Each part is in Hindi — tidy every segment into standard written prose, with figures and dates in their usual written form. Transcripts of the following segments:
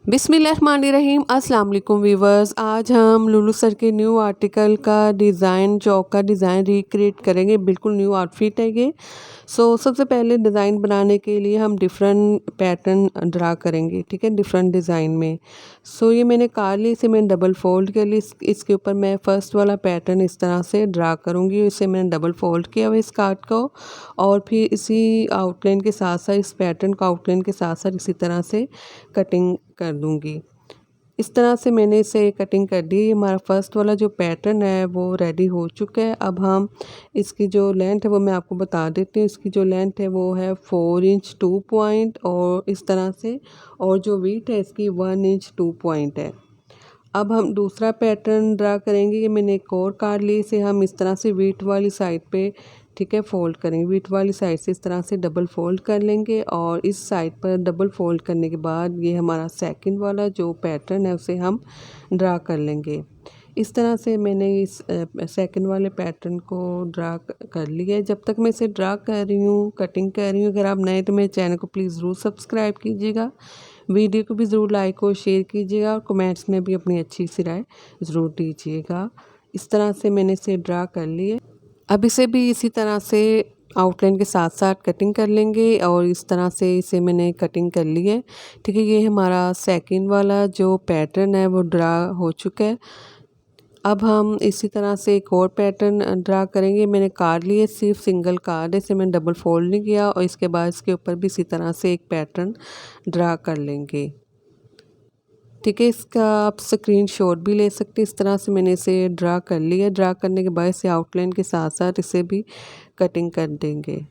बिस्मिल्लाहिर्रहमानिर्रहीम। अस्सलाम वालेकुम वीवर्स। आज हम लुलु सर के न्यू आर्टिकल का डिज़ाइन, चौक का डिज़ाइन रिक्रिएट करेंगे। बिल्कुल न्यू आउटफिट है ये। सबसे पहले डिज़ाइन बनाने के लिए हम डिफरेंट पैटर्न ड्रा करेंगे, ठीक है, डिफरेंट डिज़ाइन में। ये मैंने कार ली, इसे मैंने डबल फोल्ड कर ली। इसके ऊपर मैं फ़र्स्ट वाला पैटर्न इस तरह से ड्रा करूँगी। इसे मैंने डबल फोल्ड किया हुआ इस कार्ड को, और फिर इसी आउटलाइन के साथ साथ इस पैटर्न को आउटलाइन के साथ साथ इसी तरह से कटिंग कर दूँगी। इस तरह से मैंने इसे कटिंग कर दी। हमारा फर्स्ट वाला जो पैटर्न है वो रेडी हो चुका है। अब हम इसकी जो लेंथ है वो मैं आपको बता देती हूँ। इसकी जो लेंथ है वो है 4 इंच 2 पॉइंट, और इस तरह से, और जो विड्थ है इसकी 1 इंच 2 पॉइंट है। अब हम दूसरा पैटर्न ड्रा करेंगे। ये मैंने एक और कार्ड ली, इसे हम इस तरह से विड्थ वाली साइड पे, ठीक है, फोल्ड करेंगे। विड्थ वाली साइड से इस तरह से डबल फोल्ड कर लेंगे, और इस साइड पर डबल फोल्ड करने के बाद ये हमारा सेकंड वाला जो पैटर्न है उसे हम ड्रा कर लेंगे। इस तरह से मैंने इस सेकंड वाले पैटर्न को ड्रा कर लिया है। जब तक मैं इसे ड्रा कर रही हूँ, कटिंग कर रही हूँ, अगर आप नए तो मेरे चैनल को प्लीज़ ज़रूर सब्सक्राइब कीजिएगा। वीडियो को भी ज़रूर लाइक और शेयर कीजिएगा, और कमेंट्स में भी अपनी अच्छी सी राय ज़रूर दीजिएगा। इस तरह से मैंने इसे ड्रा कर लिए। अब इसे भी इसी तरह से आउटलाइन के साथ साथ कटिंग कर लेंगे, और इस तरह से इसे मैंने कटिंग कर ली है, ठीक है। ये हमारा सेकंड वाला जो पैटर्न है वो ड्रा हो चुका है। अब हम इसी तरह से एक और पैटर्न ड्रा करेंगे। मैंने कार्ड लिए, सिर्फ सिंगल कार्ड है, इसे मैंने डबल फोल्ड नहीं किया, और इसके बाद इसके ऊपर भी इसी तरह से एक पैटर्न ड्रा कर लेंगे, ठीक है। इसका आप स्क्रीनशॉट भी ले सकते हैं। इस तरह से मैंने इसे ड्रा कर लिया। ड्रा करने के बाद इसे आउटलाइन के साथ साथ इसे भी कटिंग कर देंगे।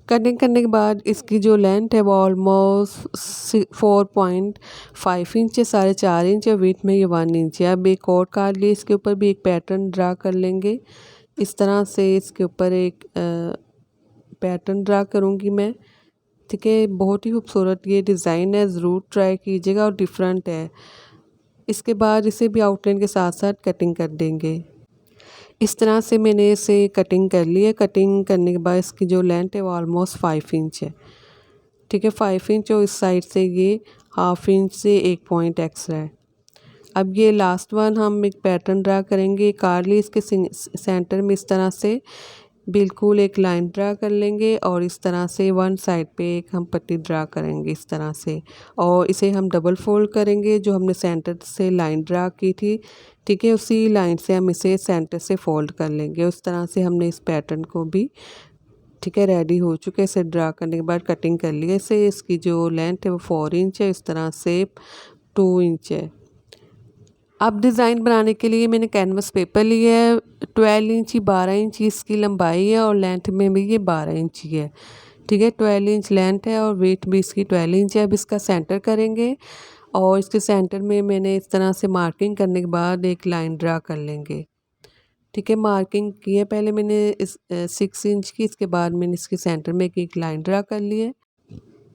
कटिंग करने के बाद इसकी जो लेंथ है वो ऑलमोस्ट 4.5 इंच है, 4.5 इंच है। वेट में ये 1 इंच है। अब एक और कार्ड लिए, इसके ऊपर भी एक पैटर्न ड्रा कर लेंगे। इस तरह से इसके ऊपर एक पैटर्न ड्रा करूँगी मैं, ठीक है। बहुत ही खूबसूरत ये डिज़ाइन है, ज़रूर ट्राई कीजिएगा, और डिफरेंट है। इसके बाद इसे भी आउटलाइन के साथ साथ कटिंग कर देंगे। इस तरह से मैंने इसे कटिंग कर ली है। कटिंग करने के बाद इसकी जो लेंथ है वो ऑलमोस्ट 5 इंच है, ठीक है, 5 इंच, और इस साइड से ये 1/2 इंच से 1 पॉइंट एक्स्ट्रा है। अब ये लास्ट वन हम एक पैटर्न ड्रा करेंगे। कारली इसके सेंटर में इस तरह से बिल्कुल एक लाइन ड्रा कर लेंगे, और इस तरह से वन साइड पे एक हम पट्टी ड्रा करेंगे इस तरह से, और इसे हम डबल फोल्ड करेंगे। जो हमने सेंटर से लाइन ड्रा की थी, ठीक है, उसी लाइन से हम इसे सेंटर से फोल्ड कर लेंगे। उस तरह से हमने इस पैटर्न को भी, ठीक है, रेडी हो चुके। इसे ड्रा करने के बाद कटिंग कर लिया इसे। इसकी जो लेंथ है वो 4 इंच है, इस तरह से 2 इंच है। अब डिज़ाइन बनाने के लिए मैंने कैनवस पेपर लिया है। 12 इंच 12 इंच इसकी लंबाई है, और लेंथ में भी ये 12 इंच ही है, ठीक है। 12 इंच लेंथ है, और वेट भी इसकी 12 इंच है। अब इसका सेंटर करेंगे, और इसके सेंटर में मैंने इस तरह से मार्किंग करने के बाद एक लाइन ड्रा कर लेंगे, ठीक है। मार्किंग की है पहले मैंने इस 6 इंच की, इसके बाद मैंने इसके सेंटर में एक लाइन ड्रा कर ली है।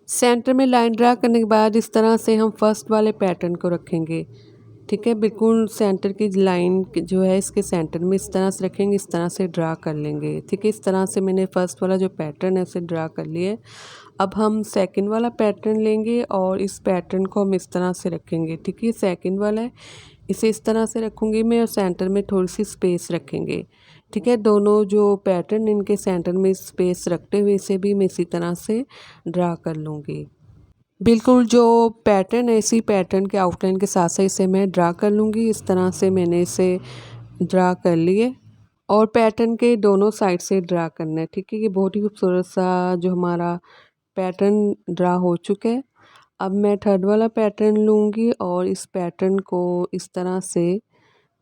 सेंटर में लाइन ड्रा करने के बाद इस तरह से हम फर्स्ट वाले पैटर्न को रखेंगे, ठीक है। बिल्कुल सेंटर की लाइन जो है इसके सेंटर में इस तरह से रखेंगे, इस तरह से ड्रा कर लेंगे, ठीक है। इस तरह से मैंने फर्स्ट वाला जो पैटर्न है उसे ड्रा कर लिया है। अब हम सेकंड वाला पैटर्न लेंगे, और इस पैटर्न को हम इस तरह से रखेंगे, ठीक है। सेकंड वाला है, इसे इस तरह से रखूँगी मैं, और सेंटर में थोड़ी सी स्पेस रखेंगे, ठीक है। दोनों जो पैटर्न इनके सेंटर में स्पेस रखते हुए इसे भी मैं इसी तरह से ड्रा कर लूँगी। बिल्कुल जो पैटर्न है इसी पैटर्न के आउटलाइन के साथ साथ इसे मैं ड्रा कर लूँगी। इस तरह से मैंने इसे ड्रा कर लिए, और पैटर्न के दोनों साइड से ड्रा करना है, ठीक है। ये बहुत ही खूबसूरत सा जो हमारा पैटर्न ड्रा हो चुका है। अब मैं थर्ड वाला पैटर्न लूँगी, और इस पैटर्न को इस तरह से,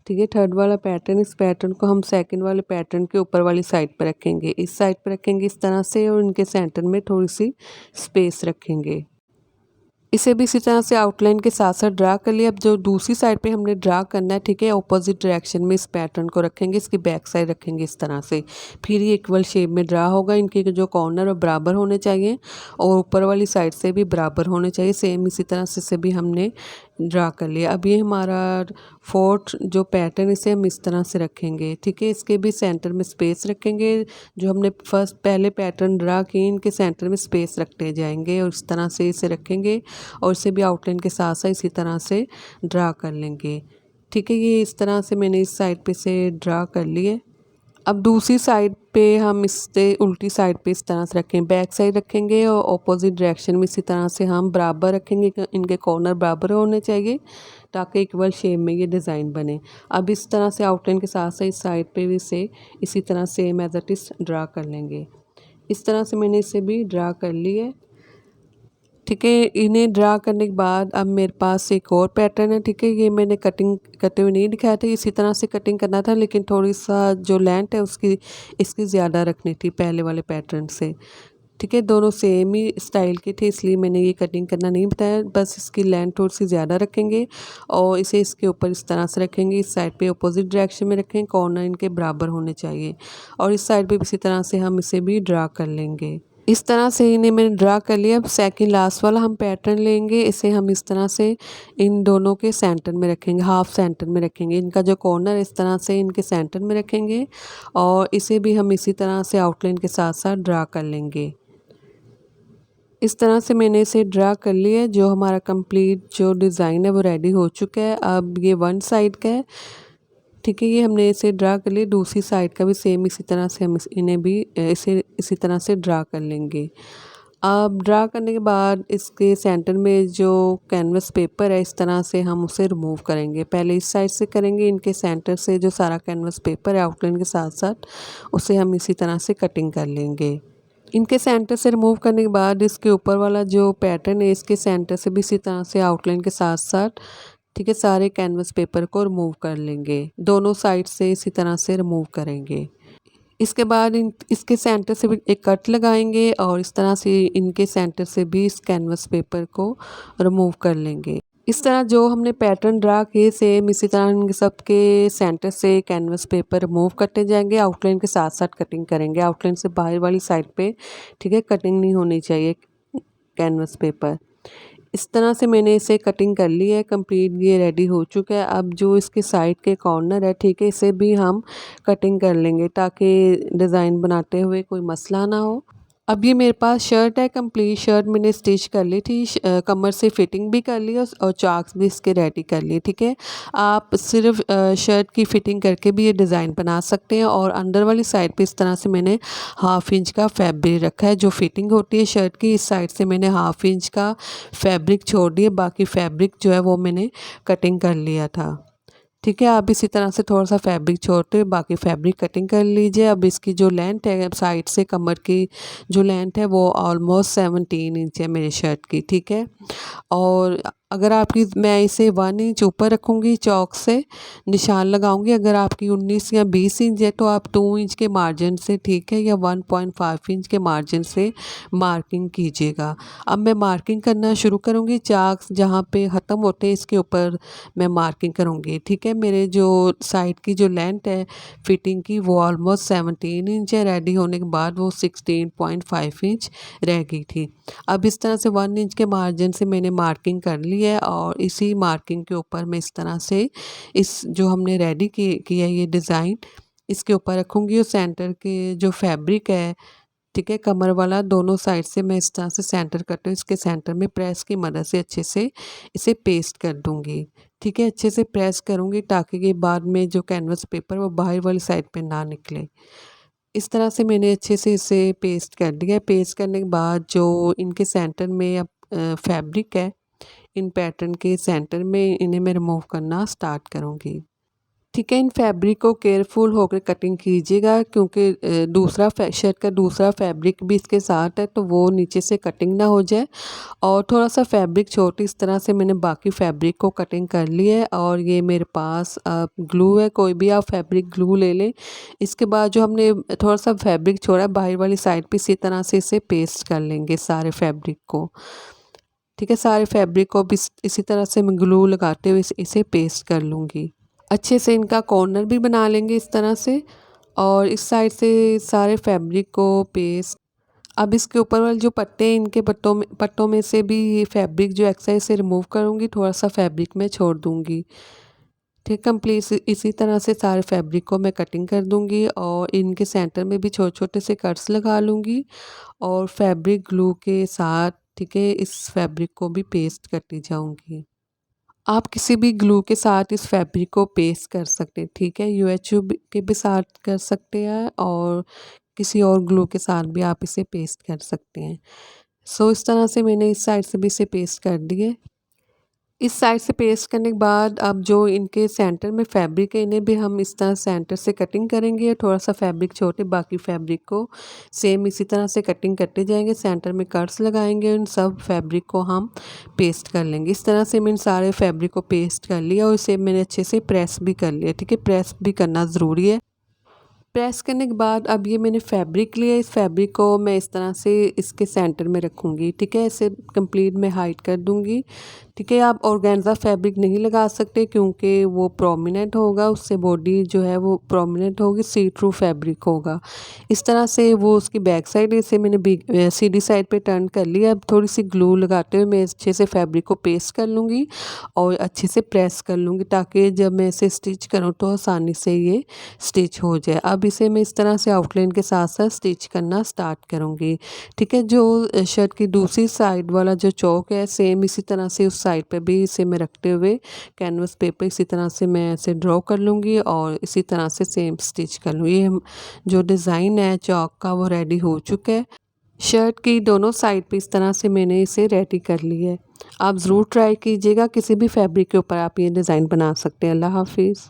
ठीक है, थर्ड वाला पैटर्न, इस पैटर्न को हम सेकंड वाले पैटर्न के ऊपर वाली साइड पर रखेंगे, इस साइड पर रखेंगे इस तरह से, और इनके सेंटर में थोड़ी सी स्पेस रखेंगे। इसे भी इसी तरह से आउटलाइन के साथ साथ ड्रा कर लिया। अब जो दूसरी साइड पे हमने ड्रा करना है, ठीक है, ऑपोजिट डायरेक्शन में इस पैटर्न को रखेंगे, इसकी बैक साइड रखेंगे इस तरह से। फिर ये इक्वल शेप में ड्रा होगा। इनके जो कॉर्नर है बराबर होने चाहिए, और ऊपर वाली साइड से भी बराबर होने चाहिए। सेम इसी तरह से भी हमने ड्रा कर लिया। अब ये हमारा फोर्थ जो पैटर्न, इसे हम इस तरह से रखेंगे, ठीक है। इसके भी सेंटर में स्पेस रखेंगे, जो हमने पहले पैटर्न ड्रा किए इनके सेंटर में स्पेस रखते जाएंगे और इस तरह से इसे रखेंगे और इसे भी आउटलाइन के साथ साथ इसी तरह से ड्रा कर लेंगे, ठीक है। ये इस तरह से मैंने इस साइड पे से ड्रा कर लिए। अब दूसरी साइड पे हम इससे उल्टी साइड पे इस तरह से रखें, बैक साइड रखेंगे और ऑपोजिट डायरेक्शन में इसी तरह से हम बराबर रखेंगे, इनके कॉर्नर बराबर होने चाहिए ताकि इक्वल शेप में ये डिज़ाइन बने। अब इस तरह से आउटलाइन के साथ साथ इस साइड पे भी से इसी तरह same as it is draw कर लेंगे। इस तरह से मैंने इसे भी ड्रा कर ली है, ठीक है। इन्हें ड्रा करने के बाद अब मेरे पास एक और पैटर्न है, ठीक है। ये मैंने कटिंग करते हुए नहीं दिखाया था, इसी तरह से कटिंग करना था, लेकिन थोड़ी सा जो लेंथ है उसकी इसकी ज़्यादा रखनी थी पहले वाले पैटर्न से, ठीक है। दोनों सेम ही स्टाइल के थे इसलिए मैंने ये कटिंग करना नहीं बताया, बस इसकी लेंथ थोड़ी सी ज़्यादा रखेंगे और इसे इसके ऊपर इस तरह से रखेंगे। इस साइड पे अपोजिट डायरेक्शन में रखेंगे, कॉर्नर इनके बराबर होने चाहिए और इस साइड पे इसी तरह से हम इसे भी ड्रा कर लेंगे। इस तरह से इन्हें मैंने ड्रा कर लिया। अब सेकंड लास्ट वाला हम पैटर्न लेंगे, इसे हम इस तरह से इन दोनों के सेंटर में रखेंगे, हाफ सेंटर में रखेंगे। इनका जो कॉर्नर इस तरह से इनके सेंटर में रखेंगे और इसे भी हम इसी तरह से आउटलाइन के साथ साथ ड्रा कर लेंगे। इस तरह से मैंने इसे ड्रा कर लिया है। जो हमारा कंप्लीट जो डिज़ाइन है वो रेडी हो चुका है। अब ये वन साइड का है, ठीक है। ये हमने इसे ड्रा कर लिया, दूसरी साइड का भी सेम इसी तरह से हम इन्हें भी इसे इसी तरह से ड्रा कर लेंगे। अब ड्रा करने के बाद इसके सेंटर में जो कैनवस पेपर है इस तरह से हम उसे रिमूव करेंगे। पहले इस साइड से करेंगे, इनके सेंटर से जो सारा कैनवस पेपर है आउटलाइन के साथ साथ उसे हम इसी तरह से कटिंग कर लेंगे। इनके सेंटर से रिमूव करने के बाद इसके ऊपर वाला जो पैटर्न है इसके सेंटर से भी इसी तरह से आउटलाइन के साथ साथ, ठीक है, सारे कैनवस पेपर को रिमूव कर लेंगे। दोनों साइड से इसी तरह से रिमूव करेंगे। इसके बाद इसके सेंटर से भी एक कट लगाएंगे और इस तरह से इनके सेंटर से भी इस कैनवस पेपर को रिमूव कर लेंगे। इस तरह जो हमने पैटर्न ड्रा किए सेम इसी तरह इनके सबके सेंटर से कैनवस पेपर रिमूव करते जाएंगे, आउटलाइन के साथ साथ कटिंग करेंगे। आउटलाइन से बाहर वाली साइड पे, ठीक है, कटिंग नहीं होनी चाहिए कैनवस पेपर। इस तरह से मैंने इसे कटिंग कर ली है, कंप्लीट ये रेडी हो चुका है। अब जो इसके साइड के कॉर्नर है, ठीक है, इसे भी हम कटिंग कर लेंगे ताकि डिज़ाइन बनाते हुए कोई मसला ना हो। अब ये मेरे पास शर्ट है, कंप्लीट शर्ट मैंने स्टिच कर ली थी, कमर से फिटिंग भी कर ली और चाक्स भी इसके रेडी कर लिए, ठीक है। आप सिर्फ शर्ट की फिटिंग करके भी ये डिज़ाइन बना सकते हैं और अंदर वाली साइड पे इस तरह से मैंने हाफ इंच का फैब्रिक रखा है। जो फिटिंग होती है शर्ट की इस साइड से मैंने हाफ इंच का फैब्रिक छोड़ दिया, बाकी फैब्रिक जो है वो मैंने कटिंग कर लिया था, ठीक है। आप इसी तरह से थोड़ा सा फैब्रिक छोड़ते हुए बाकी फैब्रिक कटिंग कर लीजिए। अब इसकी जो लेंथ है साइड से कमर की जो लेंथ है वो ऑलमोस्ट 17 इंच है मेरी शर्ट की, ठीक है। और अगर आपकी मैं इसे 1 इंच ऊपर रखूँगी, चौक से निशान लगाऊंगी। अगर आपकी 19 या 20 इंच है तो आप 2 इंच के मार्जिन से, ठीक है, या 1.5 इंच के मार्जिन से मार्किंग कीजिएगा। अब मैं मार्किंग करना शुरू करूँगी, चाक जहाँ पे ख़त्म होते हैं इसके ऊपर मैं मार्किंग करूँगी, ठीक है। मेरे जो साइड की जो लेंथ है फिटिंग की वो ऑलमोस्ट 17 इंच है, रेडी होने के बाद वो 16.5 इंच रह गई थी। अब इस तरह से 1 इंच के मार्जिन से मैंने मार्किंग कर ली है और इसी मार्किंग के ऊपर मैं इस तरह से इस जो हमने रेडी किया ये डिज़ाइन इसके ऊपर रखूँगी और सेंटर के जो फैब्रिक है, ठीक है, कमर वाला दोनों साइड से मैं इस तरह से सेंटर करती हूँ, इसके सेंटर में प्रेस की मदद से अच्छे से इसे पेस्ट कर दूँगी, ठीक है। अच्छे से प्रेस करूँगी ताकि ये बाद में जो कैनवस पेपर वो बाहर वाली साइड पे ना निकले। इस तरह से मैंने अच्छे से इसे पेस्ट कर दिया। पेस्ट करने के बाद जो इनके सेंटर में अब फैब्रिक है, इन पैटर्न के सेंटर में इन्हें मैं रिमूव करना स्टार्ट करूँगी, ठीक है। इन फैब्रिक को केयरफुल होकर कटिंग कीजिएगा क्योंकि दूसरा शर्ट का दूसरा फैब्रिक भी इसके साथ है तो वो नीचे से कटिंग ना हो जाए। और थोड़ा सा फैब्रिक छोटी इस तरह से मैंने बाकी फैब्रिक को कटिंग कर ली है और ये मेरे पास ग्लू है, कोई भी आप फैब्रिक ग्लू ले लें। इसके बाद जो हमने थोड़ा सा फैब्रिक छोड़ा है बाहर वाली साइड पे इसी तरह से इसे पेस्ट कर लेंगे सारे फैब्रिक को, ठीक है। सारे फैब्रिक को भी इसी तरह से मैं ग्लू लगाते हुए इसे पेस्ट कर लूँगी। अच्छे से इनका कॉर्नर भी बना लेंगे इस तरह से और इस साइड से सारे फैब्रिक को पेस्ट। अब इसके ऊपर वाले जो पट्टे हैं इनके पट्टों में से भी ये फैब्रिक जो एक्स्ट्रा इसे रिमूव करूँगी, थोड़ा सा फैब्रिक मैं छोड़ दूँगी। ठीक, कंप्लीट इसी तरह से सारे फैब्रिक को मैं कटिंग कर दूँगी और इनके सेंटर में भी छोटे-छोटे से कट्स लगा लूँगी और फैब्रिक ग्लू के साथ, ठीक है, इस फैब्रिक को भी पेस्ट करती जाऊँगी। आप किसी भी ग्लू के साथ इस फैब्रिक को पेस्ट कर सकते हैं, ठीक है, यूएचयू के भी साथ कर सकते हैं और किसी और ग्लू के साथ भी आप इसे पेस्ट कर सकते हैं। सो इस तरह से मैंने इस साइड से भी इसे पेस्ट कर दिए। इस साइड से पेस्ट करने के बाद अब जो इनके सेंटर में फैब्रिक है इन्हें भी हम इस तरह सेंटर से कटिंग करेंगे, थोड़ा सा फैब्रिक छोटे, बाकी फैब्रिक को सेम इसी तरह से कटिंग करते जाएंगे, सेंटर में कट्स लगाएंगे, इन सब फैब्रिक को हम पेस्ट कर लेंगे। इस तरह से मैंने सारे फैब्रिक को पेस्ट कर लिया और इसे मैंने अच्छे से प्रेस भी कर लिया, ठीक है, प्रेस भी करना ज़रूरी है। प्रेस करने के बाद अब ये मैंने फैब्रिक लिया, इस फैब्रिक को मैं इस तरह से इसके सेंटर में रखूँगी, ठीक है, इसे कंप्लीट मैं हाइड कर दूँगी। ठीक है, आप ऑर्गेन्जा फैब्रिक नहीं लगा सकते क्योंकि वो प्रोमिनेंट होगा, उससे बॉडी जो है वो प्रोमिनेंट होगी, सी थ्रू फैब्रिक होगा। इस तरह से वो उसकी बैक साइड इसे मैंने सीधी साइड पे टर्न कर लिया। अब थोड़ी सी ग्लू लगाते हुए मैं अच्छे से फैब्रिक को पेस्ट कर लूँगी और अच्छे से प्रेस कर लूँगी ताकि जब मैं इसे स्टिच करूँ तो आसानी से ये स्टिच हो जाए। अब इसे मैं इस तरह से आउटलाइन के साथ साथ स्टिच करना स्टार्ट करूँगी। ठीक है, जो शर्ट की दूसरी साइड वाला जो चौक है सेम इसी तरह से उस साइड पे भी इसे मैं रखते हुए कैनवस पेपर इसी तरह से मैं ऐसे ड्रॉ कर लूँगी और इसी तरह से सेम स्टिच कर लूँगी। ये जो डिज़ाइन है चौक का वो रेडी हो चुका है। शर्ट की दोनों साइड पे इस तरह से मैंने इसे रेडी कर ली है। आप ज़रूर ट्राई कीजिएगा, किसी भी फैब्रिक के ऊपर आप ये डिज़ाइन बना सकते हैं। अल्लाह हाफिज़।